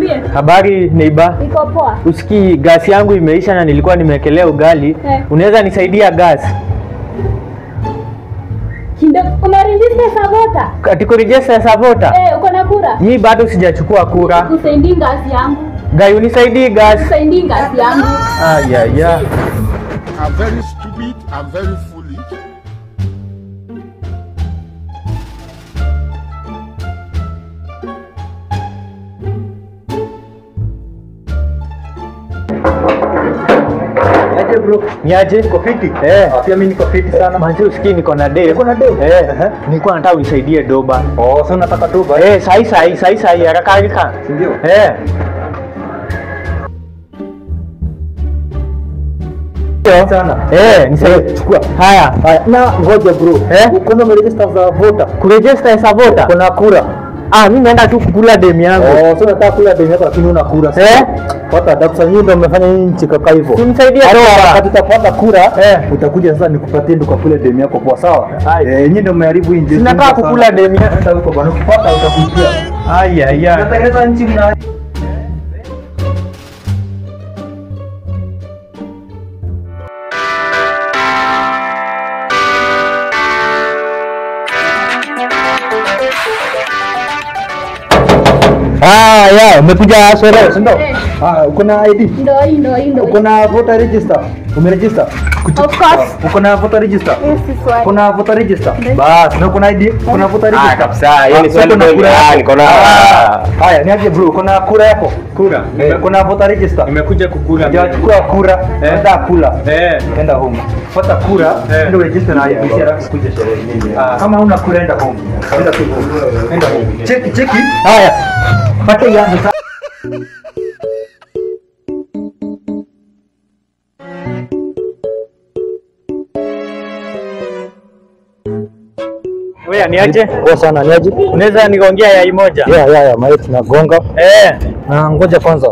Niambie. Habari neighbor. Niko poa. Usikii gas yangu imeisha na nilikuwa nimekelea ugali. Unaweza nisaidia gas? Kindo umeregister Savota? Katika register Savota? Uko na kura? Mimi bado sijachukua kura. Unisaidie gas yangu. Gai unisaidie gas. Unisaidie gas yangu. Yeah. I'm very stupid, I'm very foolish. Niaje bro? Niaje? Niko fiti? Pia mimi niko fiti sana. Manzi usikii niko na deo. Niko na deo? Nilikuwa nataka unisaidie doba. Sasa unataka doba? Sahi haraka. Ndio. Sana. Nisaidie. Chukua. Haya. Na ngoja bro. Kwanza umeregister Savota. Kuregister Savota? Kuna kura. Mimi naenda tu kukula demu yangu. Sasa nataka kula demu yako lakini una kura. Pata adabu nyinyi ndio mmefanya nini nchi kaka hivyo. Unisaidie doba. Wakati utapata kura, utakuja sasa nikupatie ndo kwa kule demu yako kwa sawa? Nyinyi ndio mmeharibu nchi. Sinataka kukula demu yangu. Hata huko bwana ukipata utakuja. Natengeneza nchi mna umekuja sore, si ndio? Uko na ID? Ndio. Uko na voter register? Umeregister? Of course. Uko na voter register? Yes, swali. Uko na voter register? Bas, na uko na ID? Uko na voter register? Kabisa, hii ni swali niko na. Haya, niaje bro, uko na kura yako? Kura. Uko na voter register? Nimekuja kukula. Hujachukua kura, nenda kula. Enda home. Fuata kura, ndio register na ID alafu kuja sherehe. Kama una kura enda home. Enda tu home. Enda home. Cheki. Haya. Pata yangu sasa. Wewe niaje? Poa sana, niaje? Unaweza nikaongea yai moja? Yeah, mimi tunagonga. Na ngoja kwanza.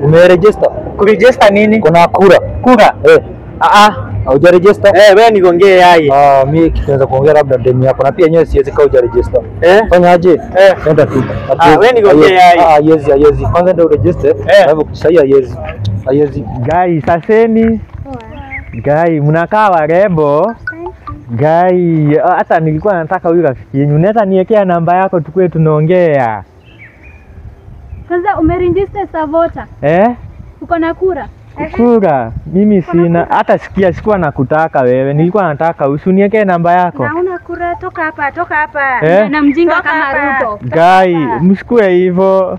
Umeregister? Kuregister nini? Kuna kura. Kura? Haujaregister? Wewe nikaongea yai. Mimi kianza kuongea labda demu yako na pia nyewe siwezi kaa hujaregister. Fanya aje? Nenda tu. Wewe nikaongea yai. Yezi. Kwanza ndio register. Hapo sasa yezi. Guys, saseni. Guys, mnakaa warembo. Guys, hata nilikuwa nataka huyu rafiki yenu. Unaweza niwekea namba yako tukue tunaongea. Sasa umeregister Savota? Uko na kura? Kura? Mimi sina. Hata sikuwa nakutaka wewe. Nilikuwa nataka usiniwekee namba yako. Hauna kura, toka hapa. Na mjinga kama Ruto. Guys, msikue hivyo.